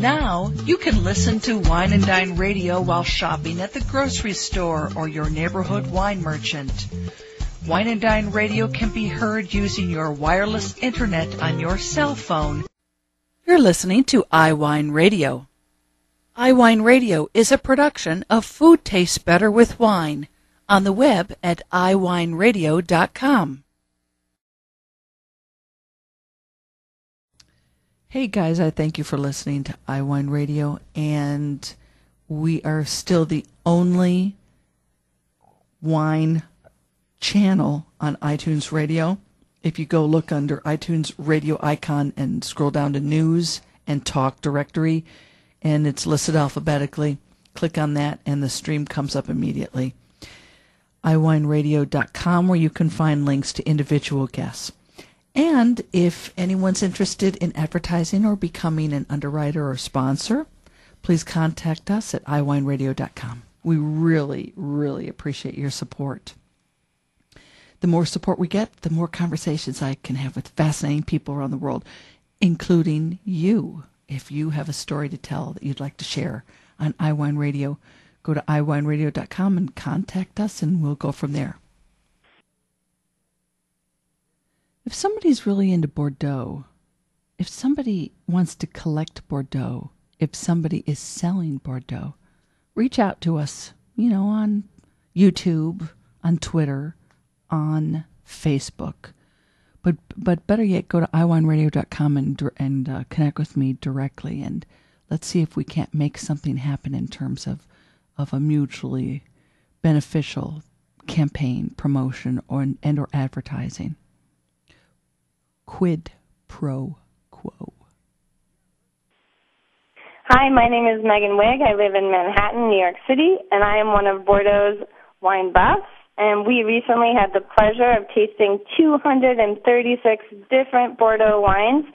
Now, you can listen to Wine and Dine Radio while shopping at the grocery store or your neighborhood wine merchant. Wine and Dine Radio can be heard using your wireless internet on your cell phone. You're listening to iWineRadio. iWineRadio is a production of Food Tastes Better with Wine on the web at iWineRadio.com. Hey guys, I thank you for listening to iWineRadio, and we are still the only wine channel on iTunes Radio. If you go look under iTunes Radio icon and scroll down to News and Talk Directory, and it's listed alphabetically, click on that and the stream comes up immediately. iWineRadio.com, where you can find links to individual guests. And if anyone's interested in advertising or becoming an underwriter or sponsor, please contact us at iWineRadio.com. We really, really appreciate your support. The more support we get, the more conversations I can have with fascinating people around the world, including you. If you have a story to tell that you'd like to share on iWine Radio, go to iWineRadio.com and contact us, and we'll go from there. If somebody's really into Bordeaux, if somebody wants to collect Bordeaux, if somebody is selling Bordeaux, reach out to us, on YouTube, on Twitter, on Facebook. But better yet, go to iWineRadio.com and connect with me directly, and let's see if we can't make something happen in terms of a mutually beneficial campaign, promotion, or advertising. Quid pro quo. Hi, my name is Megan Wiig. I live in Manhattan, New York City, and I am one of Bordeaux's wine buffs. And we recently had the pleasure of tasting 236 different Bordeaux wines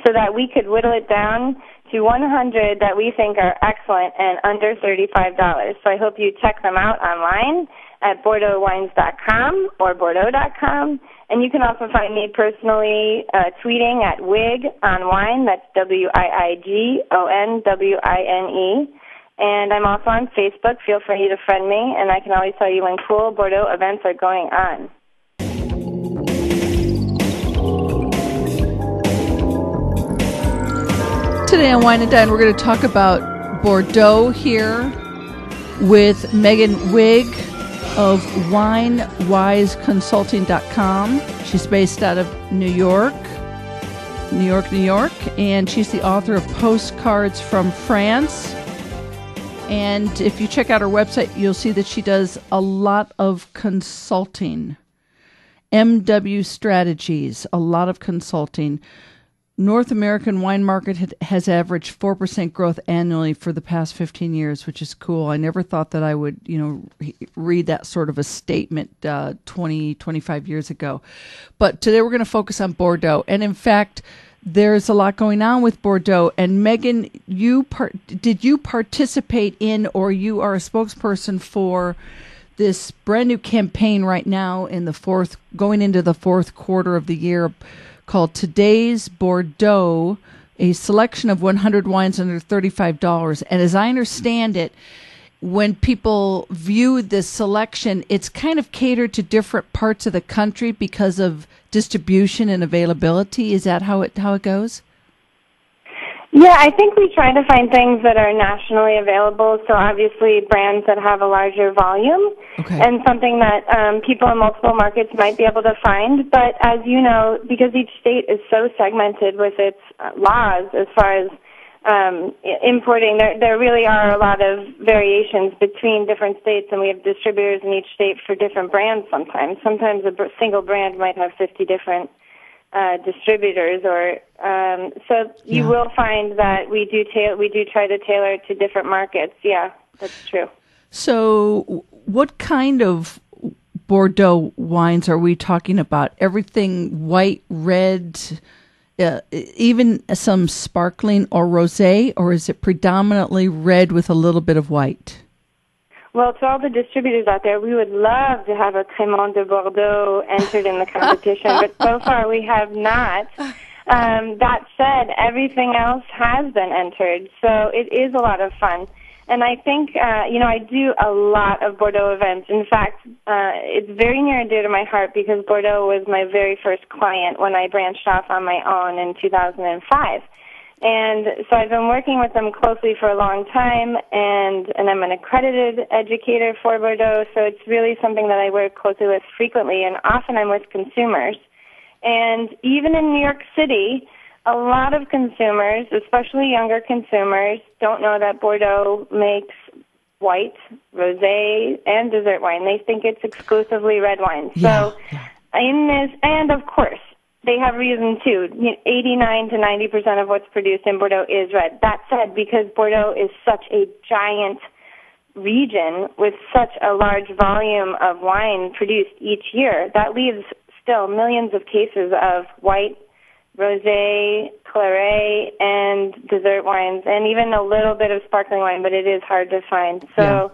so that we could whittle it down to 100 that we think are excellent and under $35. So I hope you check them out online at BordeauxWines.com or Bordeaux.com. And you can also find me personally tweeting at Wiig on Wine. That's WIIGONWINE. And I'm also on Facebook. Feel free to friend me, and I can always tell you when cool Bordeaux events are going on. Today on Wine and Dine, we're going to talk about Bordeaux here with Megan Wiig of WineWiseConsulting.com. She's based out of New York, and she's the author of Postcards from France. And if you check out her website, you'll see that she does a lot of consulting. MW Strategies, a lot of consulting. North American wine market has averaged 4% growth annually for the past 15 years, which is cool. I never thought that I would, read that sort of a statement 25 years ago. But today we're going to focus on Bordeaux. And in fact, there's a lot going on with Bordeaux. And Megan, did you participate in, or you are a spokesperson for this brand new campaign right now in going into the fourth quarter of the year, called Today's Bordeaux, a selection of 100 wines under $35. And as I understand it, when people view this selection, it's kind of catered to different parts of the country because of distribution and availability. Is that how it goes? Yeah, I think we try to find things that are nationally available, so obviously brands that have a larger volume, okay, and something that people in multiple markets might be able to find. But as you know, because each state is so segmented with its laws as far as importing, there really are a lot of variations between different states, and we have distributors in each state for different brands sometimes. Sometimes a single brand might have 50 different distributors, or so you will find that we do try to tailor it to different markets. Yeah, that's true. So what kind of Bordeaux wines are we talking about? Everything white, red, even some sparkling or rosé, or is it predominantly red with a little bit of white? Well, to all the distributors out there, we would love to have a Crémant de Bordeaux entered in the competition, but so far we have not. That said, everything else has been entered, so it is a lot of fun. And I think, I do a lot of Bordeaux events. In fact, it's very near and dear to my heart because Bordeaux was my very first client when I branched off on my own in 2005. And so I've been working with them closely for a long time, and I'm an accredited educator for Bordeaux, so it's really something that I work closely with frequently, and often I'm with consumers. And even in New York City, a lot of consumers, especially younger consumers, don't know that Bordeaux makes white, rosé, and dessert wine. They think it's exclusively red wine. Yeah. So in this, and of course, they have reason too. 89 to 90% of what's produced in Bordeaux is red. That said, because Bordeaux is such a giant region with such a large volume of wine produced each year, that leaves still millions of cases of white, rosé, claret, and dessert wines, and even a little bit of sparkling wine, but it is hard to find. So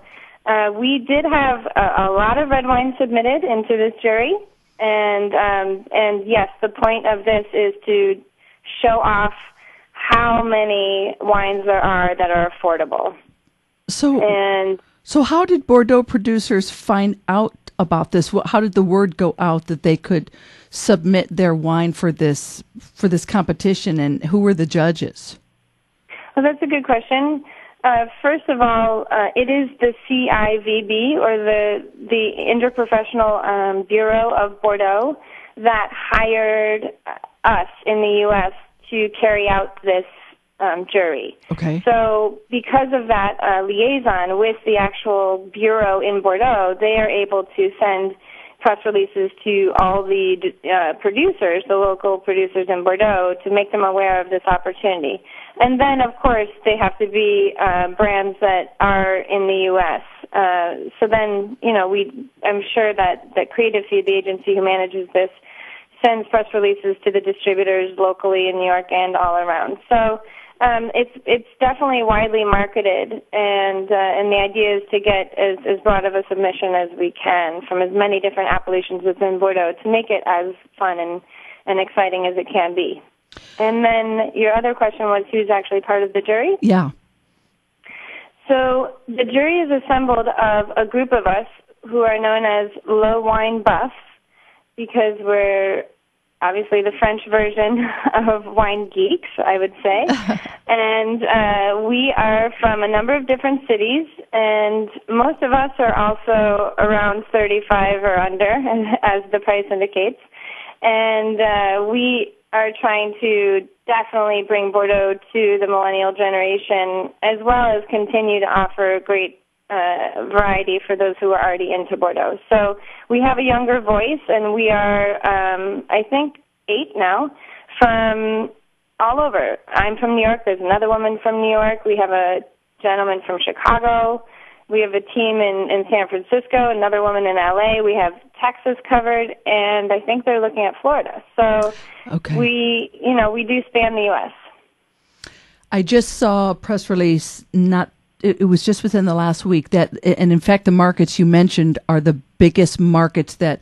we did have a lot of red wine submitted into this jury. And yes, the point of this is to show off how many wines there are that are affordable. So how did Bordeaux producers find out about this? How did the word go out that they could submit their wine for this competition, and who were the judges? Well, that's a good question. First of all, it is the CIVB, or the Interprofessional Bureau of Bordeaux, that hired us in the U.S. to carry out this jury. Okay. So because of that liaison with the actual bureau in Bordeaux, they are able to send press releases to all the producers, the local producers in Bordeaux, to make them aware of this opportunity. And then, of course, they have to be brands that are in the U.S. So then, I'm sure that Creative Feed, the agency who manages this, sends press releases to the distributors locally in New York and all around. So it's definitely widely marketed, and the idea is to get as broad of a submission as we can from as many different appellations within Bordeaux to make it as fun and exciting as it can be. And then your other question was who's actually part of the jury? Yeah. So the jury is assembled of a group of us who are known as low wine buffs, because we're obviously the French version of wine geeks, I would say. And we are from a number of different cities, and most of us are also around 35 or under, as the price indicates. And we are trying to definitely bring Bordeaux to the millennial generation, as well as continue to offer a great variety for those who are already into Bordeaux. So we have a younger voice, and we are, I think, 8 now, from all over. I'm from New York. There's another woman from New York. We have a gentleman from Chicago. We have a team in San Francisco, another woman in L.A. We have Texas covered, and I think they're looking at Florida. So we do span the U.S. I just saw a press release, it was just within the last week, that, and in fact the markets you mentioned are the biggest markets that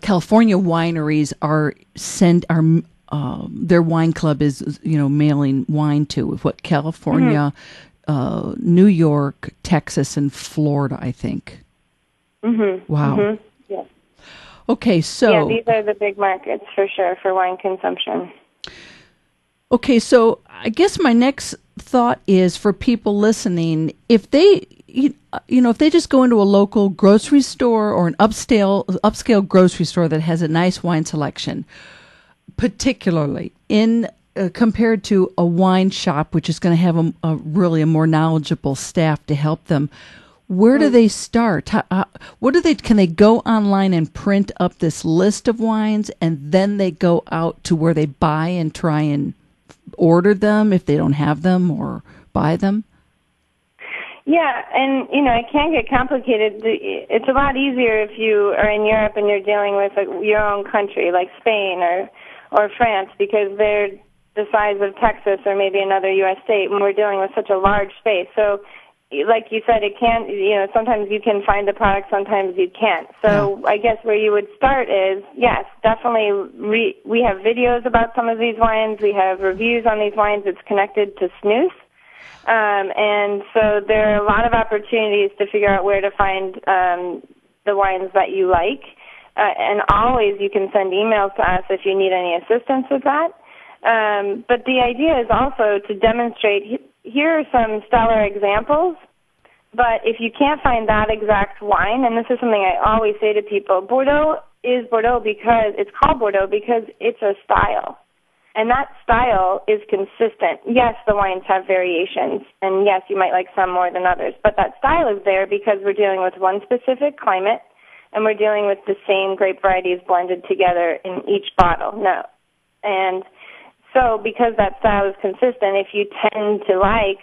California wineries their wine club is, mailing wine to, with what California, New York, Texas, and Florida, I think. Mm-hmm. Wow. Mm-hmm. Yes. Okay, so... Yeah, these are the big markets for sure for wine consumption. Okay, so I guess my next thought is for people listening, if they, if they just go into a local grocery store or an upscale grocery store that has a nice wine selection, particularly compared to a wine shop, which is going to have a really more knowledgeable staff to help them, where do they start? Can they go online and print up this list of wines, and then they go out to where they buy and try and order them if they don't have them, or buy them? Yeah, and, it can get complicated. It's a lot easier if you are in Europe and you're dealing with your own country, like Spain or France, because they're the size of Texas or maybe another U.S. state, and we're dealing with such a large space. So like you said, it can, sometimes you can find the product, sometimes you can't. So I guess where you would start is, yes, definitely we have videos about some of these wines. We have reviews on these wines. It's connected to snus. And so there are a lot of opportunities to figure out where to find the wines that you like. And always you can send emails to us if you need any assistance with that. But the idea is also to demonstrate, here are some stellar examples, but if you can't find that exact wine, and this is something I always say to people, Bordeaux is Bordeaux because it's called Bordeaux because it's a style. And that style is consistent. Yes, the wines have variations, and yes, you might like some more than others, but that style is there because we're dealing with one specific climate, and we're dealing with the same grape varieties blended together in each bottle. No. And so because that style is consistent, if you tend to like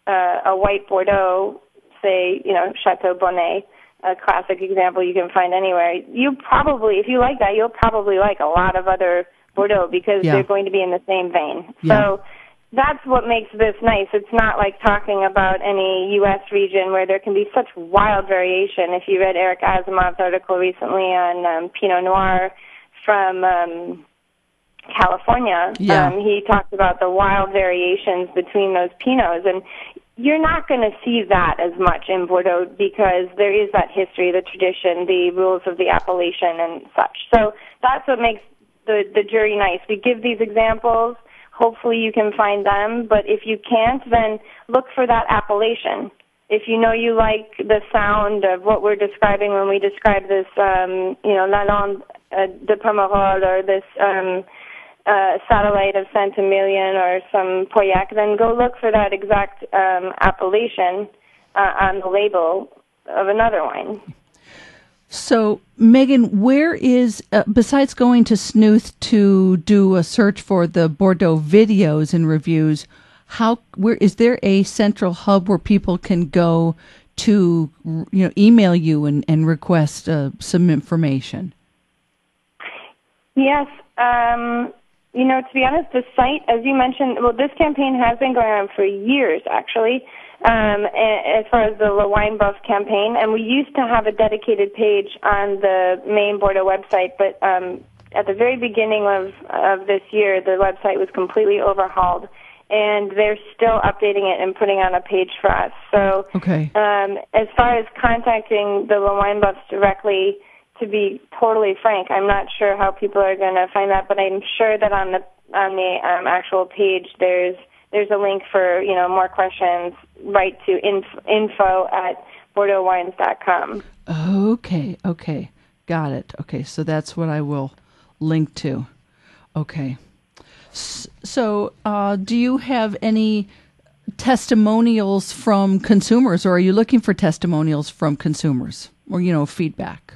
a white Bordeaux, say, Chateau Bonnet, a classic example you can find anywhere, you probably, if you like that, you'll probably like a lot of other Bordeaux because they're going to be in the same vein. Yeah. So that's what makes this nice. It's not like talking about any U.S. region where there can be such wild variation. If you read Eric Asimov's article recently on Pinot Noir from California, he talked about the wild variations between those Pinots, and you're not going to see that as much in Bordeaux because there is that history, the tradition, the rules of the appellation and such. So that's what makes the jury nice. We give these examples. Hopefully you can find them, but if you can't, then look for that appellation. If you know you like the sound of what we're describing when we describe this, La Lande de Pomerol or this satellite of Saint-Emilion or some Pauillac, then go look for that exact appellation on the label of another wine. So, Megan, where is, besides going to Snooth to do a search for the Bordeaux videos and reviews, where is there a central hub where people can go to, email you and request some information? Yes. To be honest, the site, as you mentioned, this campaign has been going on for years, actually, as far as the Le Wine Buff campaign, and we used to have a dedicated page on the main Bordeaux website, but at the very beginning of this year, the website was completely overhauled, and they're still updating it and putting on a page for us. So as far as contacting the Le Wine Buffs directly, to be totally frank, I'm not sure how people are going to find that, but I'm sure that on the actual page there's a link for more questions. Right to info@bordeauxwines.com. Okay, got it. Okay, so that's what I will link to. Okay, so do you have any testimonials from consumers, or are you looking for testimonials from consumers, or feedback?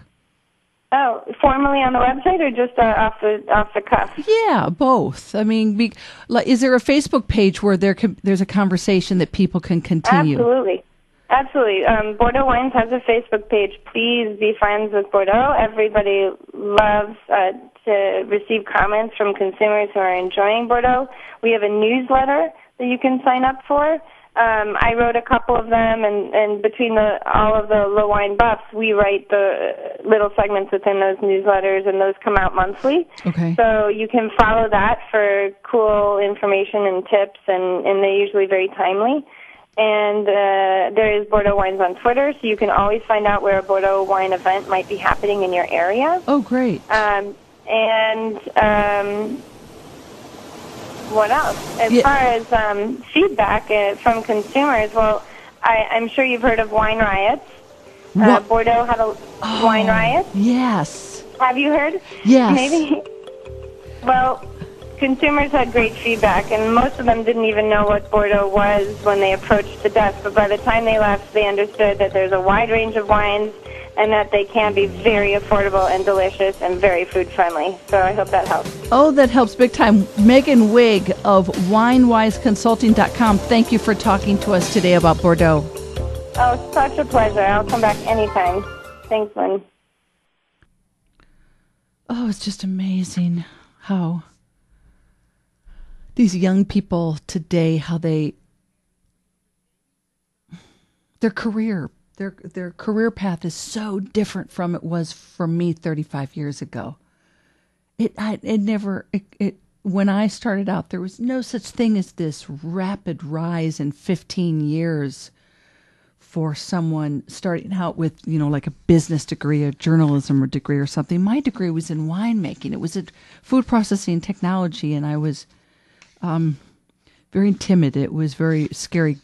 Oh, formally on the website or just off the cuff? Yeah, both. I mean, is there a Facebook page where there's a conversation that people can continue? Absolutely. Bordeaux Wines has a Facebook page. Please be friends with Bordeaux. Everybody loves to receive comments from consumers who are enjoying Bordeaux. We have a newsletter that you can sign up for. I wrote a couple of them, and between all of the Le Wine Buffs, we write the little segments within those newsletters, and those come out monthly. Okay. So you can follow that for cool information and tips, and they're usually very timely. And there is Bordeaux Wines on Twitter, so you can always find out where a Bordeaux wine event might be happening in your area. Oh, great. What else? As far as feedback from consumers, well, I'm sure you've heard of wine riots. Bordeaux had a wine riot. Yes. Have you heard? Yes. Maybe. Well, consumers had great feedback, and most of them didn't even know what Bordeaux was when they approached the desk. But by the time they left, they understood that there's a wide range of wines and that they can be very affordable and delicious and very food-friendly. So I hope that helps. Oh, that helps big time. Megan Wiig of WineWiseConsulting.com, thank you for talking to us today about Bordeaux. Oh, such a pleasure. I'll come back anytime. Thanks, Lynn. Oh, it's just amazing how these young people today, how they their career path is so different from it was for me 35 years ago. When I started out, there was no such thing as this rapid rise in 15 years for someone starting out with, like a business degree, a journalism degree or something. My degree was in winemaking. It was in food processing technology, and I was very timid. It was very scary,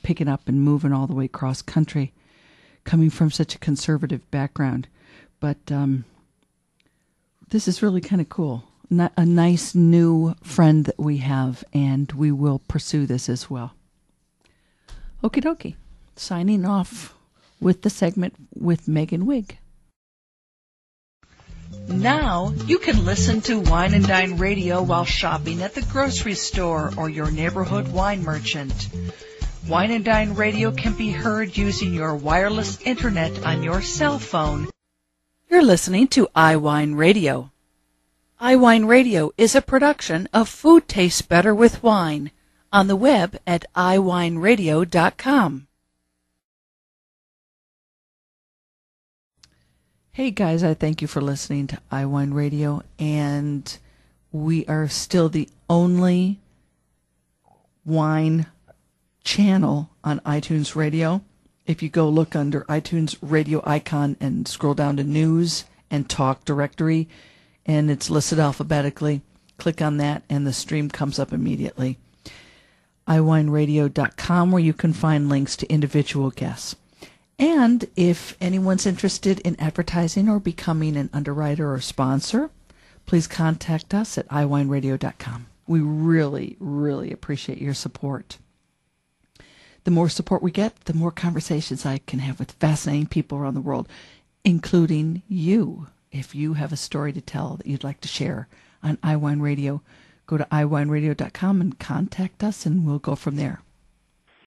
picking up and moving all the way across country, coming from such a conservative background. But this is really kind of cool. A nice new friend that we have, and we will pursue this as well. Okie dokie. Signing off with the segment with Megan Wiig. Now you can listen to Wine and Dine Radio while shopping at the grocery store or your neighborhood wine merchant. Wine and Dine Radio can be heard using your wireless internet on your cell phone. You're listening to iWineRadio. iWineRadio is a production of Food Tastes Better with Wine on the web at iWineRadio.com. Hey guys, I thank you for listening to iWine Radio, and we are still the only wine channel on iTunes Radio. If you go look under iTunes Radio icon and scroll down to News and Talk Directory, and it's listed alphabetically, click on that and the stream comes up immediately. iWineRadio.com, where you can find links to individual guests. And if anyone's interested in advertising or becoming an underwriter or sponsor, please contact us at iWineRadio.com. We really, really appreciate your support. The more support we get, the more conversations I can have with fascinating people around the world, including you. If you have a story to tell that you'd like to share on iWine Radio, go to iWineRadio.com and contact us, and we'll go from there.